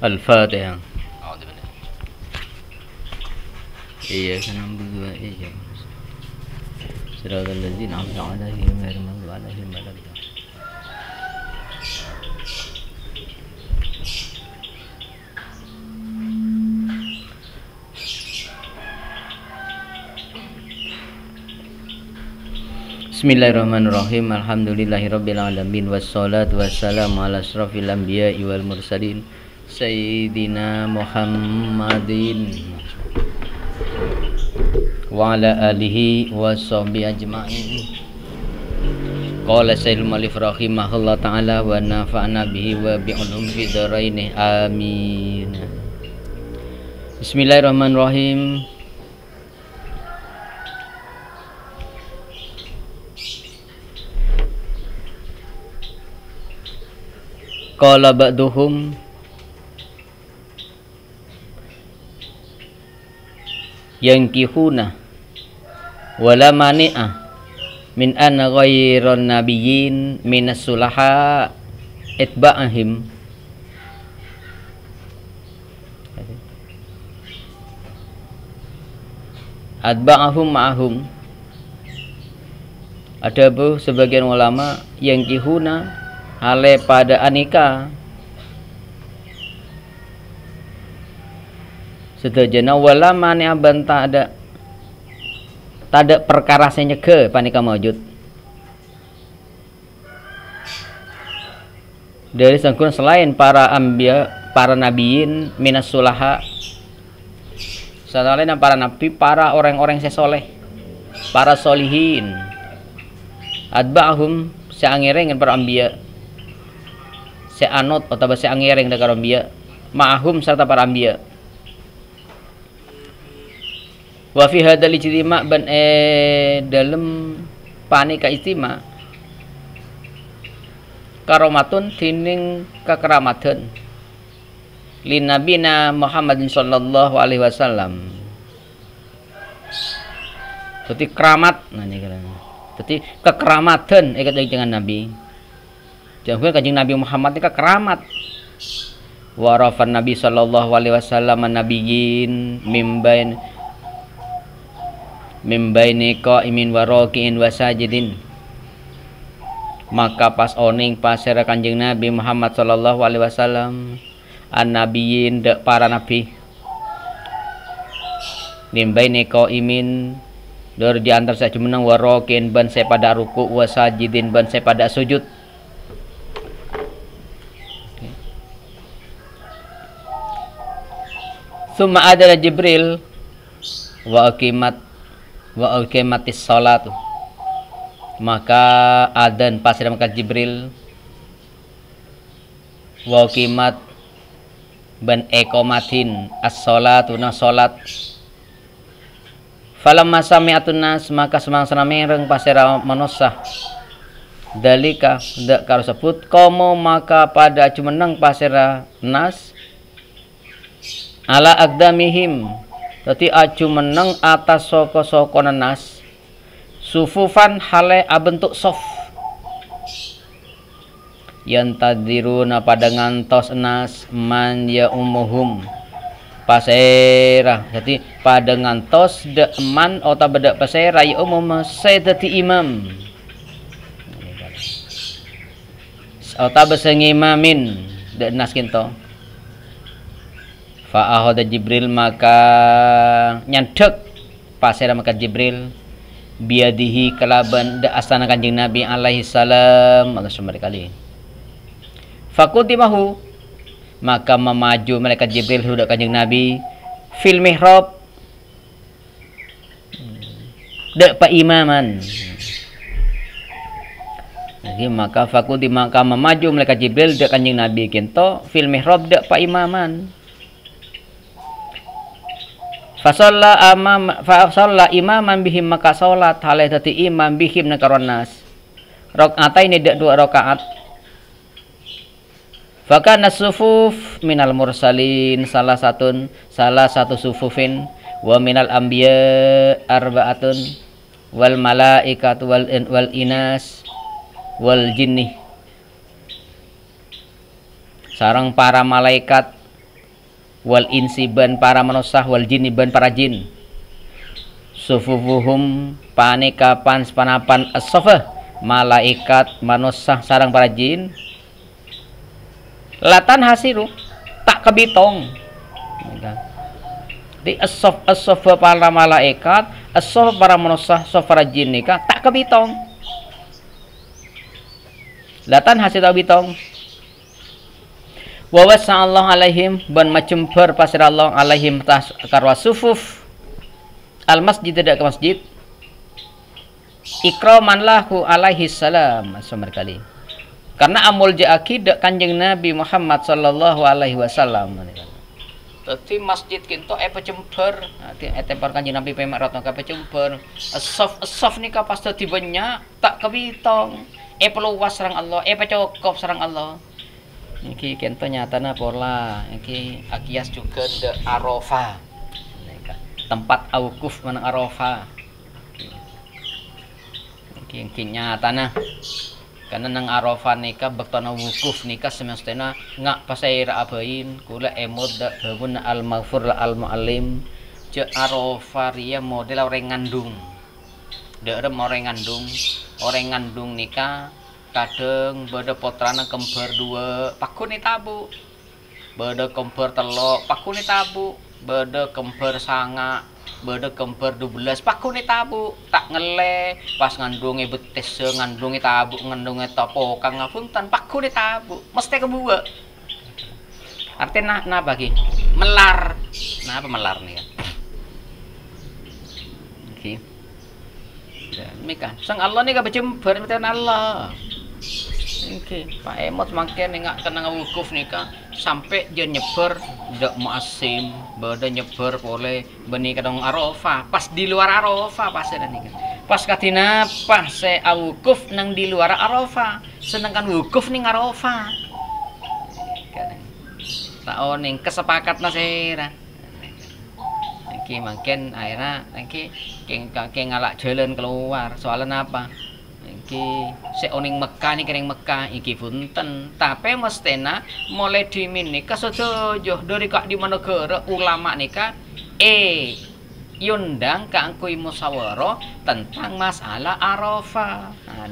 Al-Fatihah. Iya kan berdua iya. Siratal ladzina an'amta 'alaihim ghairil maghdubi 'alaihim waladdallin. Bismillahirrahmanirrahim. Alhamdulillahirabbil alamin wassalatu wassalamu ala asrofil anbiya'i wal mursalin sayyidina Muhammadin wa ala alihi wa sahbihi ajma'in. Qala sayyidul mu'allif rahimahullah ta'ala wa nafa'na bihi wa bi'ulum fi dharaini amin. Bismillahirrahmanirrahim. Qala ba'duhum yankihuna wala mani'ah min an ghairan nabiyyin minas sulaha itba'ahim. Atba'ahum ma'ahum. Ada bu sebagian ulama yankihuna hale pada anika sedajana wala mani aban tak ada perkara senyege panika maujud dari sangkun selain para anbiya para nabiyin minas sulaha selain para nabi para orang-orang sesoleh para solihin adba'ahum seangireng para anbiya seanut atau seangireng dengan anbiya ma'ahum serta para anbiya. Wa fi hadzal ijtima' ban dalem panika ijtima' karomatun tining kakeramatan lin nabina Muhammadin sallallahu alaihi wasallam. Dadi keramat nah ini kan. Dadi kekeramatan ikat dengan nabi. Jangan kanjeng Nabi Muhammad ini keramat. Warafan Nabi sallallahu alaihi wasallam nabiyyin mimbaini qaimin wa raki'in wa sajidin. Maka pas oning pasera kanjeng Nabi Muhammad sallallahu alaihi wasallam an-nabiyyin para nabi mimbaini qaimin dari diantar saya menang wa raki'in ban saya pada ruku wa sajidin ban saya pada sujud. Summa adala Jibril wa aqimatis salatu. Maka adan pas maka Jibril wa aqimat ban iqamatin as-salatu na salat. Falamma sami'atun nas maka semang-semang mereng pasera manusa dalika dak karo sebut komo maka pada cumeneng pasera nas ala aqdamihim tati aju meneng atas soko-soko nas sufufan hale abentuk sof yang tadiruna pada ngantos nas man ya umuhum pasera jadi pada ngantos de man ota beda pasera ya umum sayyidati imam ota besengi imamin de nas kinto. Fa'ahoda Jibril maka nyandek pasera maka Jibril biadihi kelaban da astana kanjeng Nabi alaihi salam Allah kali. Fakutimahu maka memaju malaikat Jibril sudah kanjeng Nabi fil mihrab da pa imaman. Jadi maka maka memaju malaikat Jibril da kanjeng Nabi kinto fil mihrab da pa imaman. Fasalla imaman bihim maka salat halih dadi imam bihim nakaron nas. Rakaataini dak dua rakaat. Fakana sufuf minal mursalin salah satu sufufin wa minal anbiya arba'atun wal malaikatu wal inas wal jinni. Sareng para malaikat wal insi ban para manusia wal jinni ban para jin sufufuhum paneka pans panapan as-safa malaikat manusia sarang para jin latan hasiru tak kebitong di as-saf para malaikat as-saf para manusia as-saf para jin nikah tak kebitong latan hasil tak bitong wa wasallahu alaihim ban macemper pasir Allah alaihim tas karwa sufuf al masjid tidak ke masjid ikraman lahu alaihi salam kali karena amul jaaki dak kanjeng Nabi Muhammad sallallahu alaihi wasallam tadi masjid kinto pecemper etepar kanjeng Nabi pemak ratno ka pecemper as-saf nika pas dadi banyak tak kebitong peluas sareng Allah pecokop sareng Allah iki kento nyatana pola iki akias juga de Arafah tempat awukuf menang Arafah iki nyatana karena nang Arafah nika bektana wukuf nika semestena ngak pasaira abain kula emod da babun al maghfur al muallim je Arafah ria model orang ngandung derem orang ngandung nika kadang beda potrana kembar 2 pakune tabu beda kembar 3 pakune tabu beda kembar 9 beda kembar 12 pakune tabu tak ngele pas ngandunge betis ngandunge tabu ngandunge topo kang ngapunten pakune tabu mesti kebuwe artinya nah bagi melar nah apa melar nih kan oke mika sang Allah nih kabecember miten Allah oke Pak Emot makin nggak kena wukuf nika sampai dia nyeber dak muasim bada nyeber boleh benih kadang Arafah pas di luar Arafah pas ada nika pas katina pas saya wukuf nang di luar Arafah sedangkan wukuf ning Arafah tahu ning kesepakat nasera iki makin akhirnya iki keng ngalak jalan keluar soalnya apa iki seoning Mekah nih kering Mekah iki punten tapi mestena mulai dimin nika setuju dari kak di mana negara ulama nika yundang kangkui musyawarah tentang masalah Arafah nah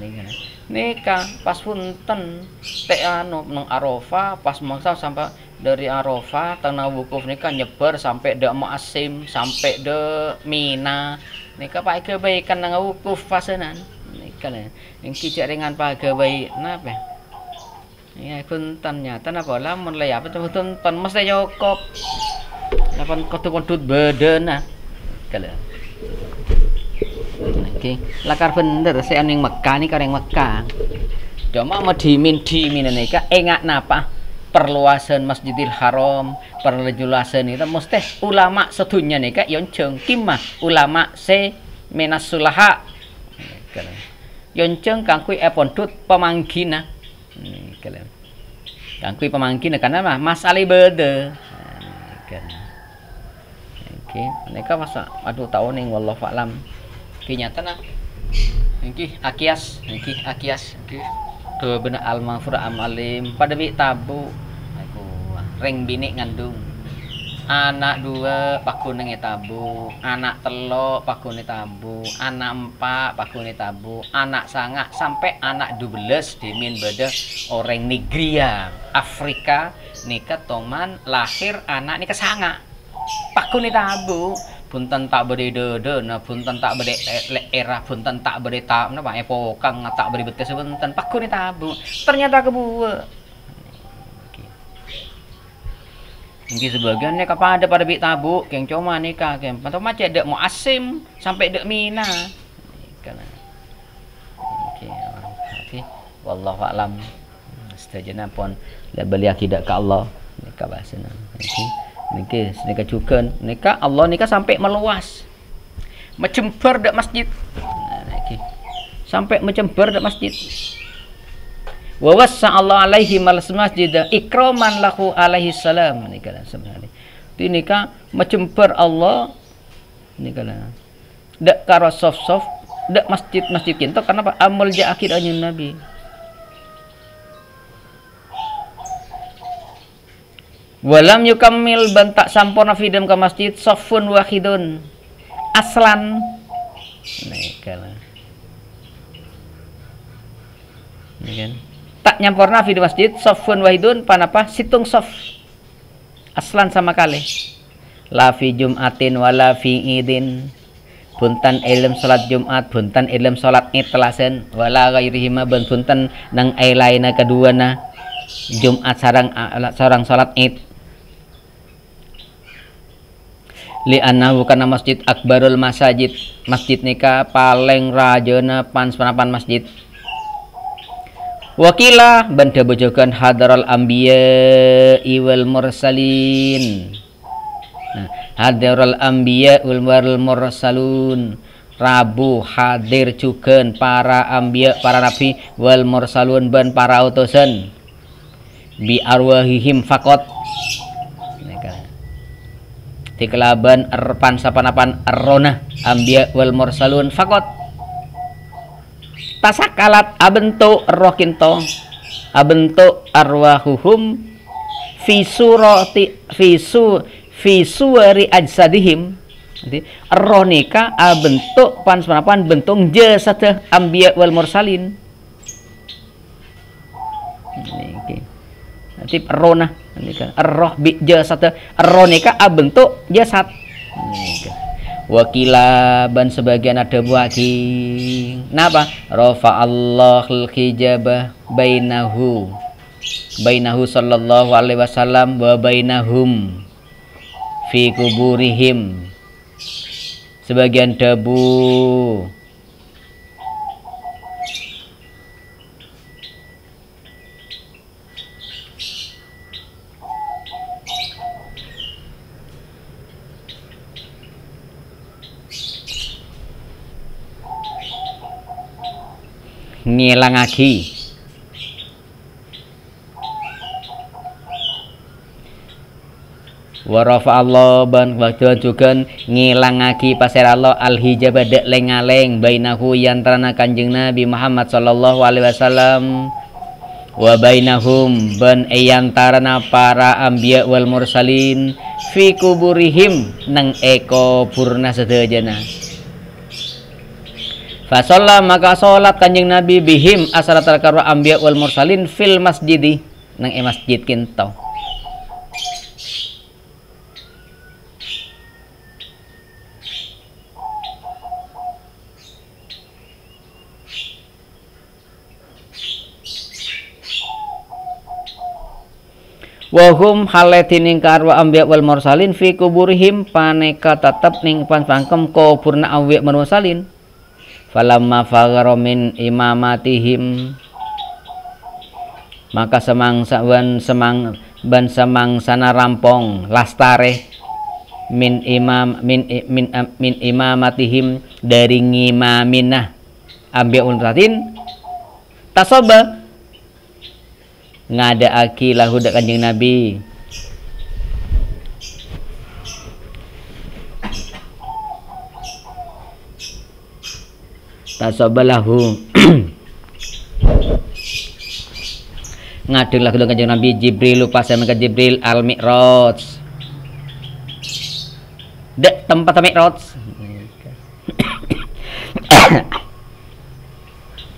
nika pas punten teh anu nang Arafah pas mangsa sampai dari Arafah tanah wukuf nika nyebar sampai de Muasim sampai de Mina nika pakai kebaikan nang wukuf pasenan nika yang kijak dengan pagawe napa ya punten nyata napa lamun le apa punten mesti cukup lapan kodut bedena kala oke lakar bener saya ning Mekah nih kareng Mekah cuma mau dimin nika enggak napa perluasan Masjidil Haram perluasan itu mesti ulama sedunya nika yonceng kimah ulama se menas sulaha yonceng kangkui pondut pemanggina kangkui pemanggina karena mah masalah beda oke mereka masa aduh tahun ning wallahu a'lam kinyatana iki akias tuh bener al maghfur amalim pada bi tabu aku reng bini ngandung anak 2 pakune tabu anak 3 pakune tabu anak 4 pakune tabu anak sangat sampai anak 12 dimin beda orang Nigria Afrika nikah toman lahir anak nikah sangat pakune tabu punten tak beri dede na punten tak beri era punten tak beri tak napa epokang tak beri betes punten pakune tabu ternyata kebuwe ini sebagiannya kepada pada bik tabu keng cuma nikah keng atau macam dek mau asim sampai dek mina oke wallahu alam setajana pun beli akidah ke Allah nikah bahasana nikah juga nikah Allah nikah sampai meluas mencember dak masjid sampai mencember dak masjid wa wassa Allah alaihi masjid ikraman lahu alaihi salam nikah sebenarnya nikah mencember Allah nikah dak karo sof dak masjid kinto karena apa amul jaakid anjing Nabi Walam yukammil bantak sampurna fidam ke masjid sofun wahidun aslan. Ini kan. Tak nyampurna fidam masjid sofun wahidun panapa situng sof aslan sama kali. La fi jum'atin wala fi idin. Buntan ilm salat Jumat, buntan ilm salat Id telasen, wala ghairihima ben buntan nang ai laina keduana Jumat sarang salat Id. Li annahu kana masjid akbarul masajid, masjid nika paling rajana pan masjid. Wakila banda bojogan hadarul anbiya wal mursalin. Hadirul anbiya wal mursalun. Rabu hadir juga para anbiya, para nabi wal mursalun ban para utusan. Bi arwahihim fakot. Dikelaban erpan sapanapan erona anbiya wal mursalun fakot. Tasakalat abentuk rokinto abentuk arwahuhum fi suwari ajsadihim. Jadi ronika abentuk pan bentuk jasad anbiya wal mursalin. Niki. Nanti rona nika roh bi jasad ronika abentuk jasad. Nika. Wakila ban sebagian ada buaki. Napa? Rafa Allahul hijabah bainahu sallallahu alaihi wasallam wa bainahum fi kuburihim. Sebagian debu ngilangake wa rafa Allah ban waktuan juga ngilangake pasir Allah al hijab dek lengaleng bainahu yantarana kanjeng Nabi Muhammad sallallahu alaihi wasallam wa bainahum ban yantarana para anbiya wal mursalin fi kuburihim nang eko purna sedajana. Fasalla maka salat kanjeng Nabi bihim asaratal karwa anbiya wal mursalin fil masjidi nang masjid kinto. Wahum haletining karwa anbiya wal mursalin fi kuburihim paneka tetep ning pangkem kuburna anbiya wal mursalin. Falamma faghara min imamatihim maka semangsana rampong lastare min imamatihim dari ngimaminah ambiya ulratin tasoba ngadaaki lahu dak kanjeng Nabi tasabalahu ngadeg lagu kanjeng Nabi Jibril lupa sama ke Jibril al Mi'raj dek tempat Mi'raj.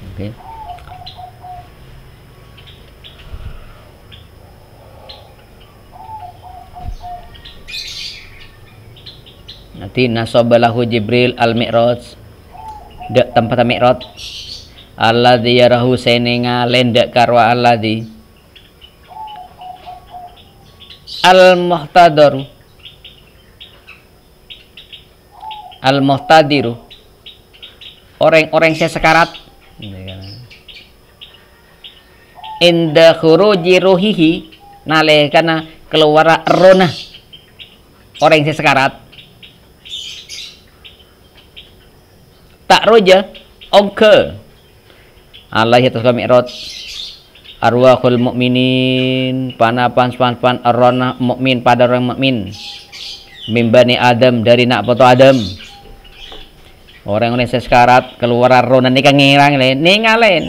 Oke. Nanti nasabalahu Jibril al Mi'raj dek tempat Mi'raj alladzi yarahu senenga lendak karwa alladzi al muhtadiru orang-orang saya sekarat inda khuruji ruhihi nalekana keluar rona orang saya sekarat tak roja ongke Allah atas kami Mi'raj arwahul mukminin panapan arwana mukmin pada orang mukmin mimbani Adam dari nak foto Adam orang-orang sekarat keluar rona nikah ngirang ningalen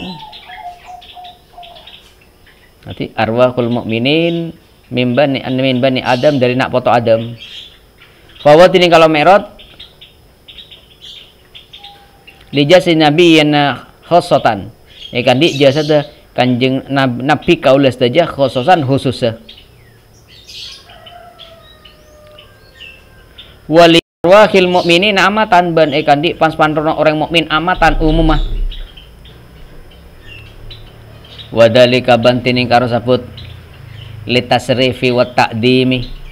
nanti arwahul mukminin min bani Adam, dari nak poto Adam. Bahwa ini kalau Mi'raj lijasi Nabi yana khosotan. Kan di jasa kanjeng Nabi kaulas saja khososan khususnya. Wali wahil mukminin amatan ban kan di panspanrono orang mukmin amatan umumah. Wadalika bantining karo sabut litasrifi wa ta'dimi.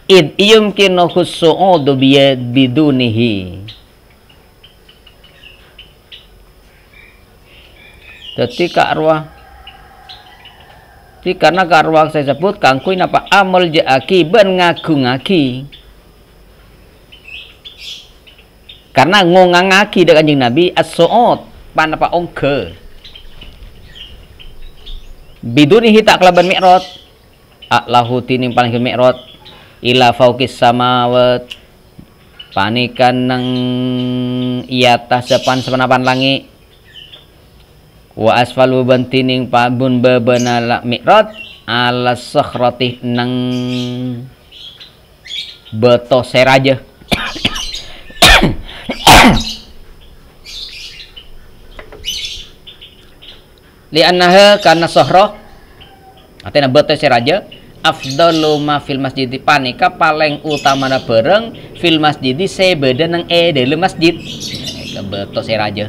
Id yumkinu khussu'udu bidunihi. Ketika arwah karena arwah saya sebut kangkui napa amal jaaki ben ngagung-ngagi. Karena ngongangaki dengan Kanjeng Nabi as-su'ud panapa ongke. Bidunihi tak kelaban mi'raj. A'lahu tining paling ke mi'raj ila fauqis samawat. Panikan nang iatah sepan sepenapan langit. Wa asfalu bantining pabun bebenala mi'raj ala sakhrati nang beto seraja. Li'annaha karena sohroh artinya beto seraja afdalu ma fil masjid panika paling utamana bareng fil masjid sebeda nang dalam masjid ke beto seraja.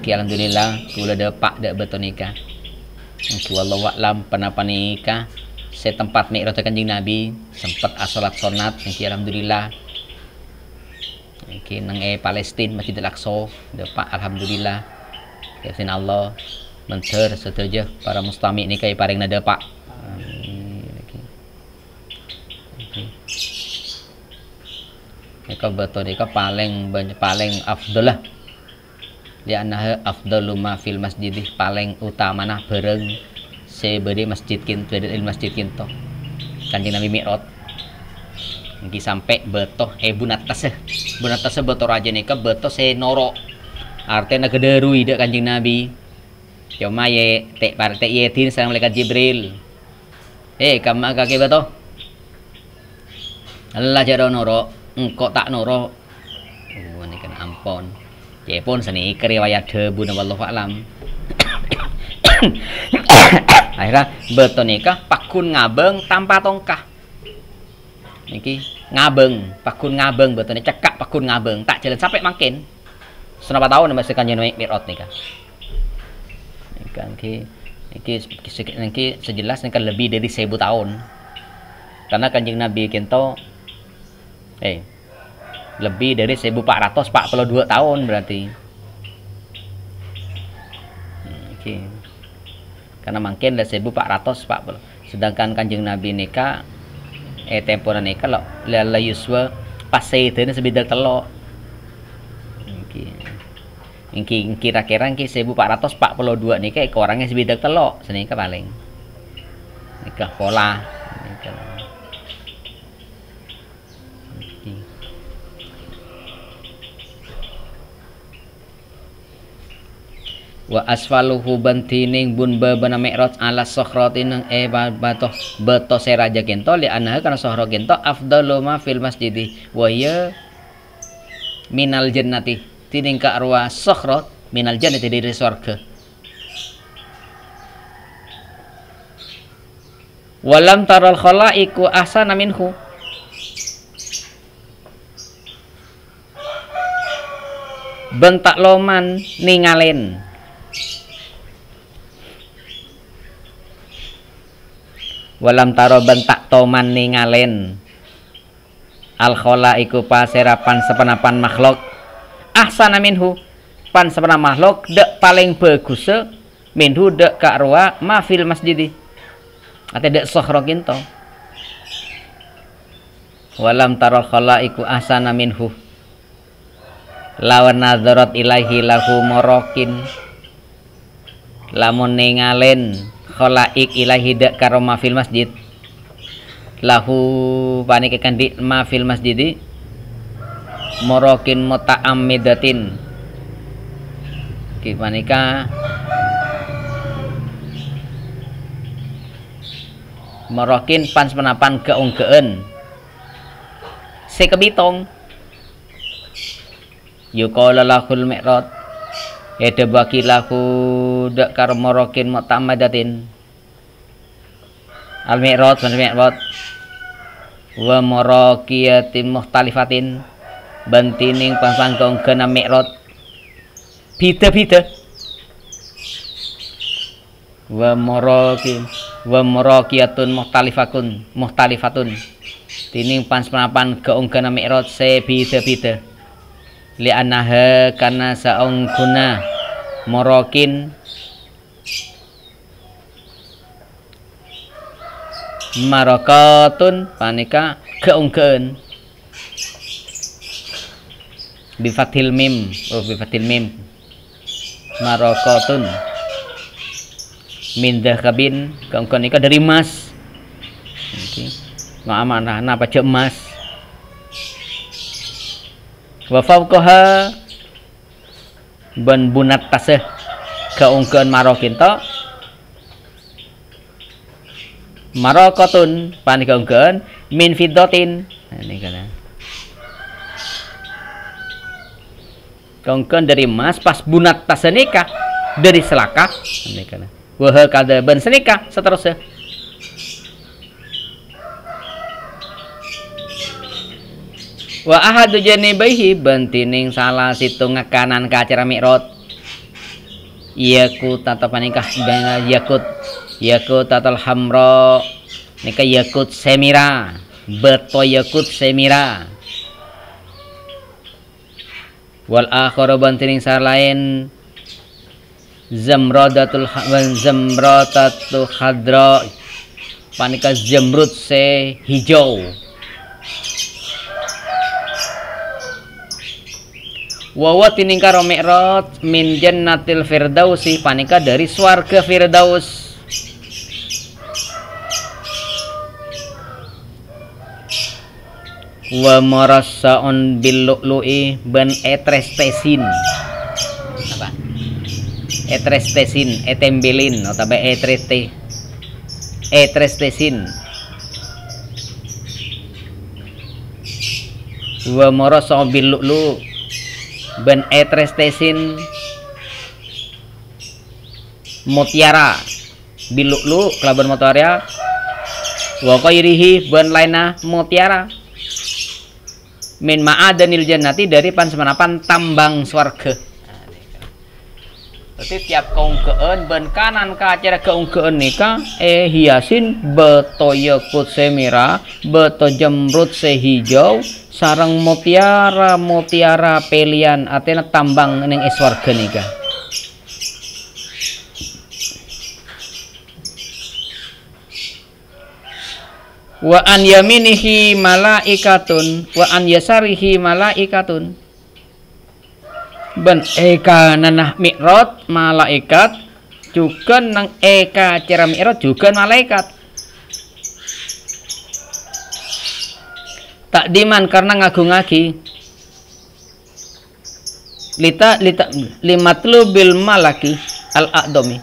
Alhamdulillah kula depak dak beto nikah. Wallahu a'lam panapa nikah setempat mi'raj Kanjeng Nabi sempat asalat sunat alhamdulillah. Iki nang Palestina Masjid Al-Aqsa depak alhamdulillah. Ya sin Allah menter setuju para mustami nikah paring nada pak. Nikah beto nikah paling afdal lah. Lianna afdalu ma fil masjid paling utamana bareng sebede masjid kinto masjid kinto Kanjeng Nabi mi'raj iki sampai beto bunatase beto raja nika beto se noro artinya gederui dak Kanjeng Nabi cuma ye tek parte yetin sang malaikat Jibril kama kaki beto Allah jaro noro engkau tak noro ini kan ampon pun seni riwayat debu wallahu alam. Akhirnya beto nikah pakun ngabeng tanpa tongkah. Niki ngabeng, pakun ngabeng beto cekak pakun ngabeng tak jalan sampai makin. Senapa tahun masih Kanjeng mi'raj nikah. Niki sejelas nikah lebih dari 1000 tahun. Karena Kanjeng Nabi kento lebih dari 1442 tahun berarti. Karena mungkin ada 1440. Sedangkan Kanjeng Nabi nikah temporan nikah lo la yuswa paseitene sebidak telok. Iki kira-kira 1442 nikah ke orangnya sebidak telok senika paling. Nikah pola nikah. Wa asfaluhu bantining bun babana mi'raj ala sokhratin nang beto seraja kento li anha kana sokhra kento afdalu ma fil masjid wa ya minal jannati tining ka arwa sokhra minal jannati dari surga. Walam taral khalaiqu ahsana minhu. Bentak loman ningalen walam taro bentak toman ningalen al khola iku paserapan sepenapan makhluk ahsana minhu pan sepena makhluk dek paling bagus minhu dek karwa ma fil masjid ate dek sokhro kinto walam taro khola iku ahsana minhu lawan nadharat ilahi lahu morokin lamun ningalen khalaik ilahi dak karo mafil masjid lahu panikekan di mafil masjid morokin muta'ammidatin ki panika Marokin pan sepenapan keungkeun se kebitong yuqala lahul mi'rad ede baki lahu dak karo marokin mu'tamadatin al mi'rad pan mi'rad wa maraqiyatin mukhtalifatin bantining pan keungkeun mi'rad bida-bida wa maraqiyatun muhtalifatun tining pan sepenapan keungkeun mi'raj se bida-bida li anaha kana saungkuna marakin marakatun panika keungkeun bi fathil mim marakatun min dhahabin keungkeun nika dari emas. Amanah napa cek emas wa fawqaha ban bunat taseh keungkeun marokin to marokotun pan keungkeun min fiddatin ini kana keungkeun dari emas pas bunat taseh nikah dari selakah ini kana wa kada ban senikah seterusnya wa ahadu janibaihi bantining salah situ ngekanan ka acara mi'rad yakut atau panikah yakut tatal hamra nika yakut semira beto yakut semira wal akhara bantining salah lain zamradatul khadra panika zamrud se hijau wawa tining karo mi'raj min jannatil firdausi panika dari swarga firdaus wa marassaun bil lu'lu'i ban etrestesin apa etrestesin etembelin atau etrestesin wa marassaun bil lu'lu' ben etrestesin mutiara bilulu kelaban mutiara wa qairihi ben laina mutiara min ma'adanil jannati dari pan semanapan tambang swarga. Berarti tiap keungkeun ben kanan ka acara keungkeun nika hiasin beto yakut semira beto jamrud se hijau sarang mutiara pelian atena tambang ning swarga nika. Wa an yaminihi malaikatun wa an yasarihi malaikatun ben eka nanah mi'raj malaikat juga nang eka acara mi'raj juga malaikat takdiman karena ngagung-agi limatlubil malaki al-aqdami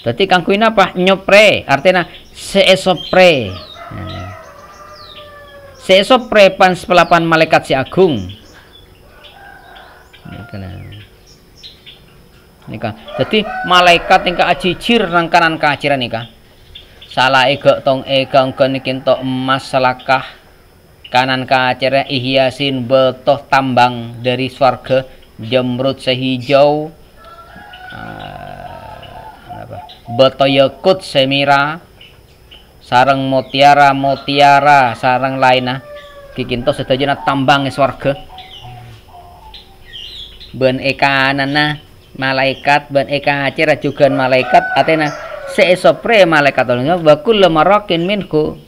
berarti kangkuin apa nyopre artinya seesopre seesopre pan sepelapan malaikat si agung nika jadi malaikat nika ajijir nang kanan kaciran nika salah ega tong ega ngken tok emas selakah kanan kacira ihyasin betoh tambang dari swarga jamrud sehijau beto yakut semira sarang mutiara sarang lainah kikinto sedajana tambang swarga ben ekanana malaikat ben eka acira juga malaikat atena seesopre malaikat olehnya wa kullu marakin minhu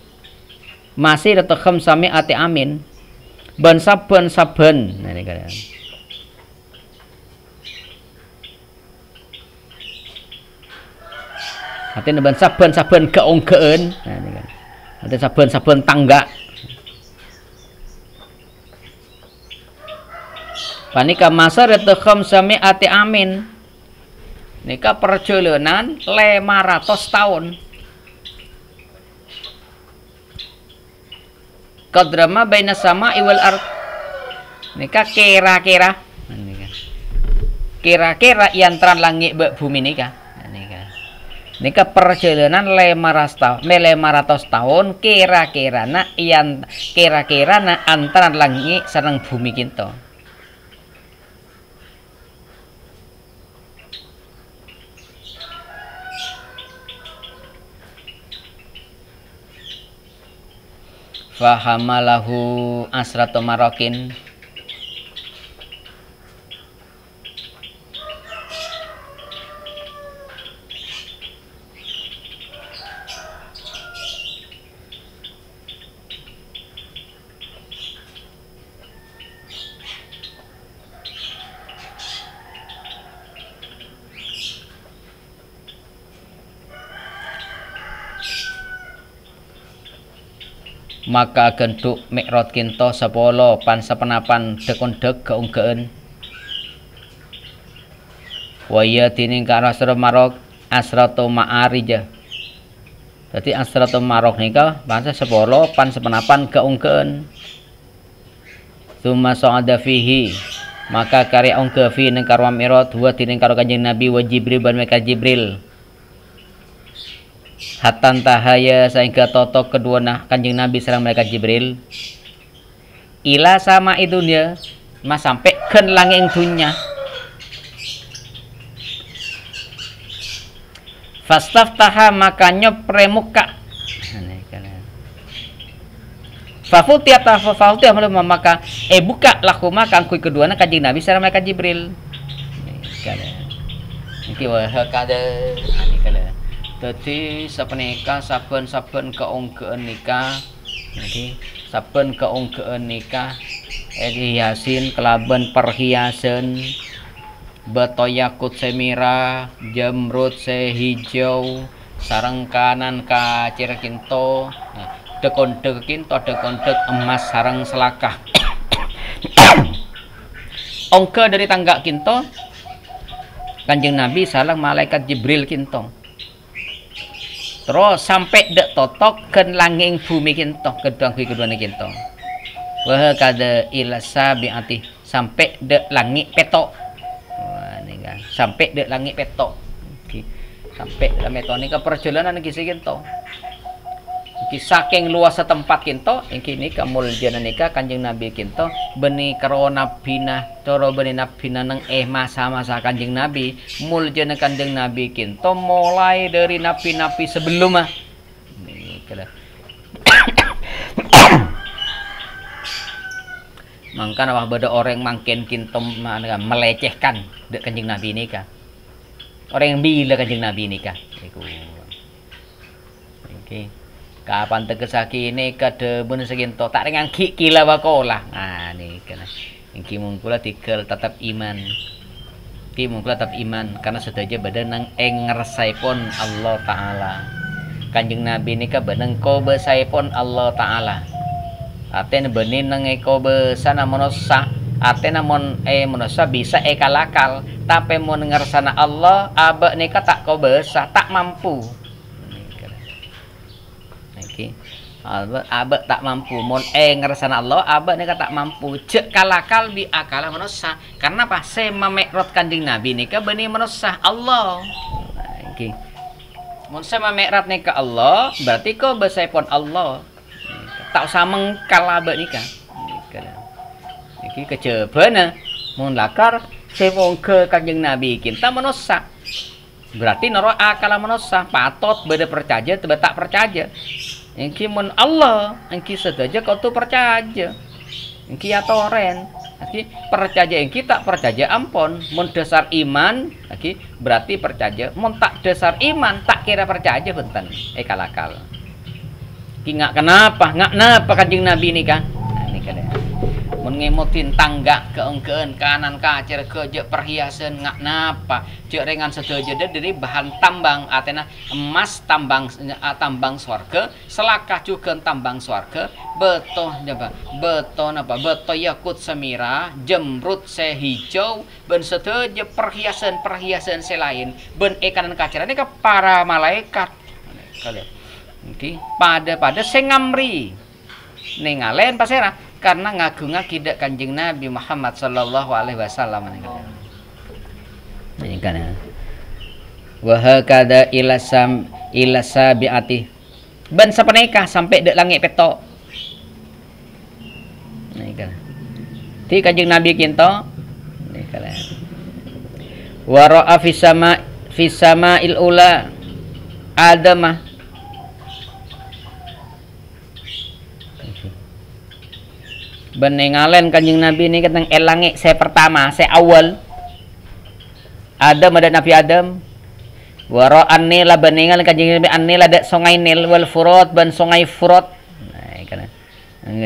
masih atau khamsami ati amin ben saben nah ini kan artinya ban saben keungkeun nah ini kan artinya saben tangga Panika masaratu khamsami'ati amin. Nika perjalanan 500 tahun. Qadrama baina sama'i wal ard. Nika kira-kira antara langit be bumi nika. Nika perjalanan 500 tahun kira-kira antara langit sareng bumi kinto. Fahamalahu asratu marokin. Maka genduk mikrot kinto 10 pan sepenapan dekondek keunggeun. Waya dining ka asra marok asratu ma'arija. Dadi asratu marok nika bangsa 10 pan sepenapan keunggeun. Summa sa'ada fihi. Maka karya ungge fi ning karwa mikrot wa dining karo Kanjeng Nabi wa Jibril ban Meka Jibril. Hatan tahaya sehingga totok kedua Kanjeng Nabi serang mereka Jibril ila sama idunya mas sampai ke langit dunya. Fastaftaha maka nyopre muka fafutiya maka buka laku makan kui kedua Kanjeng Nabi serang mereka Jibril. Iki wah kada dadi sapunika saben-saben keunggeun nikah niki saben keunggeun nikah hiasin kelaban perhiasan batoyakut semira jamrut sehijau sareng kanan kacir kinto dekondek kinto dekondek emas sareng selakah ongke dari tangga kinto Kanjeng Nabi salang malaikat Jibril kinto. Terus sampai dek totok ke langing bumi kinto kedua kinto. Wah kada ilasa biati sampai dek langit petok. Wah ini kan sampai dek langit petok. Sampai dalam petok ini ke perjalanan kisi kinto. Saking luas tempat kinto, ini kamuljanan nika Kanjeng Nabi kinto beni karo nabina coro beni nabina neng masa-masa Kanjeng Nabi muljana Kanjeng Nabi kinto mulai dari nabi-nabi sebelum mangkan wah beda orang mangken kinto melecehkan dek Kanjeng Nabi nika. Orang yang bila Kanjeng Nabi nika. Oke. Kapan tegesaki ini kada bener seginto tak dengan kila wakola. Nah nih kan iki mungkula tikel tetap iman. Ki mungkula tetap iman karena sedaja badan nang ngersaipun Allah taala. Kanjeng Nabi nika beneng kobesaipun Allah taala. Aten benin nang kobesana manusia. Aten namun manusia bisa kalakal tapi mun ngersana Allah abe nika tak kobesa tak mampu. Abak tak mampu mon ngersana Allah abak nika tak mampu cek kalakal bi akala manusia karena apa sema mikrot Kanjeng Nabi nika beni manusia Allah iki mon sema mikrot nika Allah berarti ko besaipun Allah tak usah mengkal abak nika iki kejebana mon lakar semong ke Kanjeng Nabi kita manusia berarti naro akala manusia patot beda percaya tebe tak percaya. Engki mun Allah, engki sedaja kau tu percaya. Engki atoren, engki percaya engki tak percaya ampun. Mun dasar iman, engki berarti percaya. Mun tak dasar iman, tak kira percaya benten. Kalakal. Ki ngak kenapa Kanjeng Nabi nika. Nah, nika deh. mun ngemutin tangga keengkeun kanan kacer ke je perhiasan ngak napa je rengan sedaja dari bahan tambang atena emas tambang tambang swarga selakah juga tambang swarga beto apa beto napa beto yakut semira jemrut sehijau ben sedaja perhiasan selain ben kanan kacer ini ke para malaikat kalian okay. pada sing ngamri ningalen pasera karena ngagunga kidak Kanjeng Nabi Muhammad sallallahu alaihi wasallam ini kan wa hakada ila sabiati ban sapaneka sampai dek langit petok ini kan ti Kanjeng Nabi kinto ini kan wa ra'a fis sama'il ula adamah benengalen Kanjeng Nabi ini katang elangi saya pertama saya awal Adam ada Nabi Adam waro anila benengal Kanjeng Nabi anila ada sungai Nil wal Furat ban sungai Furat nah kan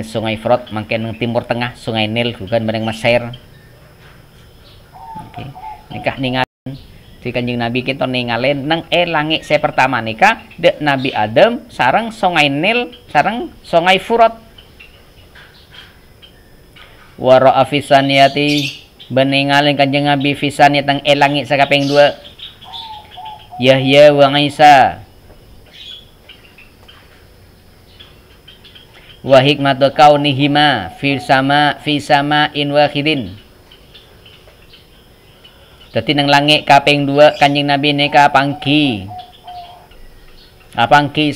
sungai Furat mangken timur tengah sungai Nil bukan beneng Mesir oke nikah ningalen di Kanjeng Nabi kita ningalen nang elangi saya pertama nikah dek Nabi Adam sareng sungai Nil sareng sungai Furat wara'a fisaniyati beningalin Kanjeng Nabi fisaniyat ang elangi sa kaping 2 Yahya wa Isa wa hikmatu kaunihima fi sama in wahidin dadi nang langit kaping 2 Kanjeng Nabi nika apangki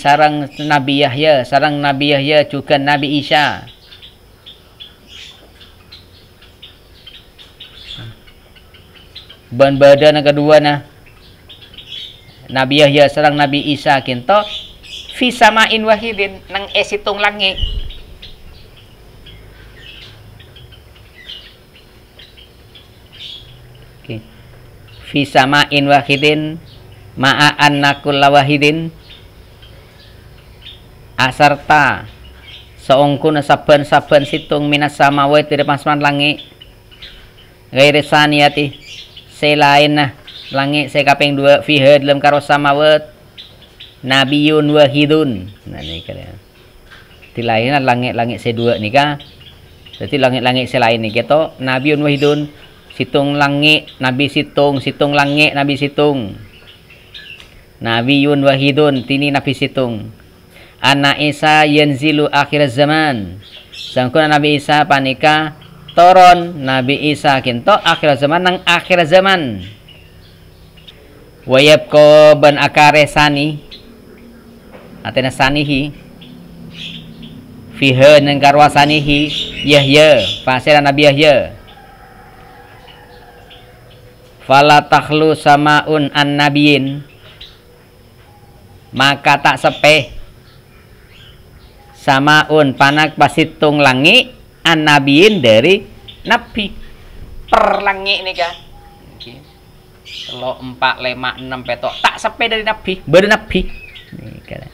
sareng Nabi Yahya juga Nabi Isa ban badan yang kedua nah Nabi Yahya sareng Nabi Isa kinto fi samain wahidin nang esitung langit okay. Fi samain wahidin ma'a anna kulla wahidin asarta saungkuna saben-saben situng minas samawati dari pasman langit gairi saniyati selain nah langit saya kaping 2 fiha dalam karo samawat nabiyun wahidun nah ini kalian di lain langit saya 2 nika jadi langit selain nih kita nabiyun wahidun situng langit nabi situng langit nabi situng nabiyun wahidun tini nabi situng anak Isa yanzilu akhir zaman sangkuna Nabi Isa panika toron Nabi Isa kinto akhir zaman nang akhir zaman wayab ko ban akare sani atena sanihi fiha nang karwa sanihi Yahya pasira Nabi Yahya fala takhlu samaun an nabiyin maka tak sepeh samaun panak pasitung langit an nabiyin dari nabi per langit nih kan telok 4 5 6 petok tak sepe dari nabi baru nabi nih kan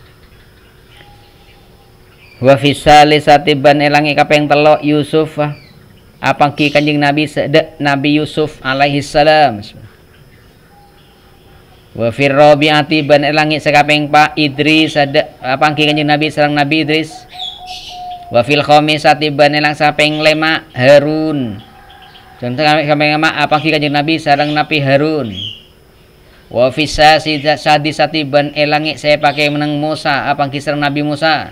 wa fisali satiban elangi kapeng telok Yusuf apangki Kanjeng Nabi sedek Nabi Yusuf alaihi salam wa fir rabiati ban elangi sakapeng Pak Idris sedek apangki Kanjeng Nabi sareng Nabi Idris wa fil khamisati ban elang sapeng 5 Harun contoh kapeng 5 apangki Kanjeng Nabi sareng Nabi Harun wa fisa sadisati ban elangi saya pakai meneng Musa apangki sareng Nabi Musa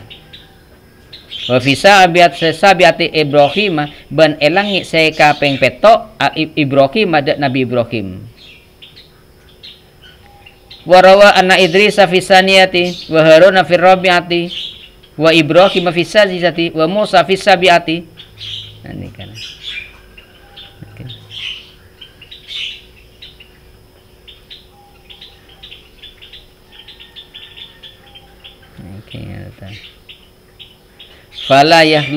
wa fisa sabiati Ibrahim ban elangi saya kapeng petok Ibrahim ada Nabi Ibrahim wa rawa anna Idris fi saniyati wa Harun fi rabiati wa Ibrahim fi sadisati wa Musa fi sabiati nah ini kan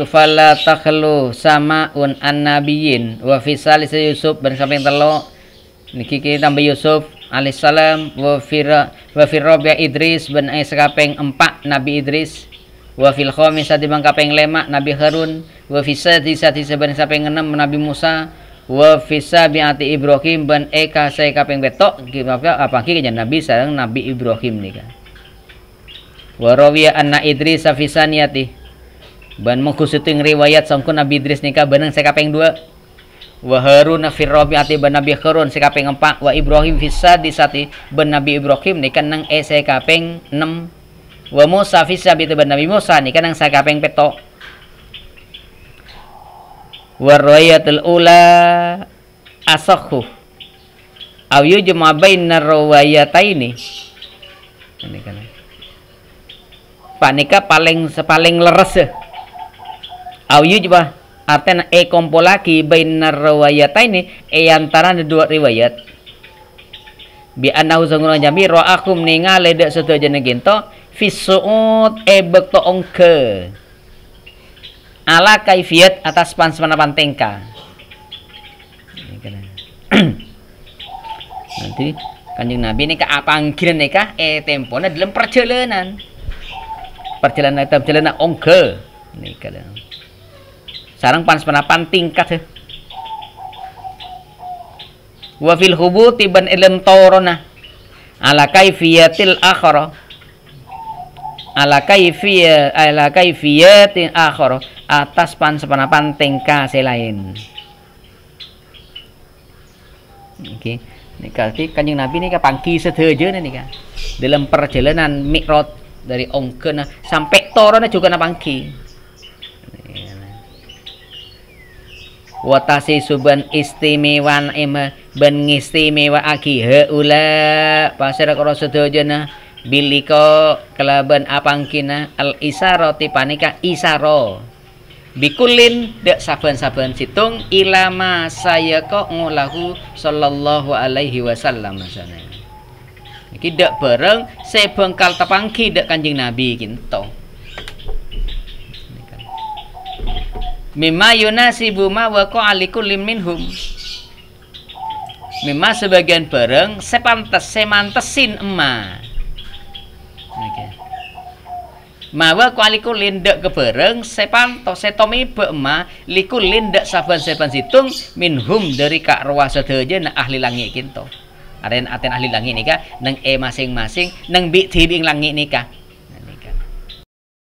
fala takhlu samaun an-nabiyyin wa fi salisa Yusuf ban samping telo niki tambah Yusuf alaihissalam wa fi rabi'a Idris ban sakapeng 4 Nabi Idris Wa fil khamisati bang kaping 5 Nabi Harun, wa fi sadisati saben kaping 6 Nabi Musa, wa fi sabiati Ibrahim ban eka saya kaping 7 apa ki Nabi sareng Nabi Ibrahim nika. Wa rawiya anna Idris fi saniyati ban mengkhusuting riwayat sangkun Nabi Idris nika beneng saya kaping 2. Wa Harun fi rabiati ban Nabi Harun saya kaping 4, wa Ibrahim fi sadisati ban Nabi Ibrahim nika nang saya kaping 6. Wa Musa fi sabiti ban Nabi Musa nika nang saya kaping 7. Wa riwayatul ula asahhu aw yujma bainar riwayataini. Ini kan. Panika paling leres. Aw yujma artinya kumpulaki bainar riwayataini antara dua riwayat. Bi annahu sanguna jami ra'akum ningali dak sedaya gento fi su'ud bekto ongke ala kaifiyat atas pansmanapan tingkah. Nanti Kanjeng Nabi ini panggilan nikah tempona dalam perjalanan ongke nikah sarang pansmanapan tingkat. Wa fil hubuti ban ilm torona ala kaifiyatil akhirah ala kaifiyatin akhirah atas pansepanapan tingkah selain. Oke, nika Kanjeng Nabi nika pangki sedaja nika dalam perjalanan Mi'raj dari ongkena sampai torona juga na pangki. Watasi suban istimewan ben ngistimewa aki haula pasira karo sedayana biliko kelaban apangkina al isarati panika isaro bikulin dak saben-saben situng ilama saya kok ngulahu sallallahu alaihi wasallam sana. Iki dak bareng sebengkal tepangki dak Kanjeng Nabi kinto. Mimma yunasibu ma waqa alikullim minhum. Mimma sebagian bareng semantesin emma. Oke. Mawa kualikulin dak kebareng sepantos setomi emma likulin dak saban-saban situng minhum dari kak ruwa sedaya na ahli langit kinto. Aren aten ahli langit nika nang masing-masing nang bi tibing langit nika.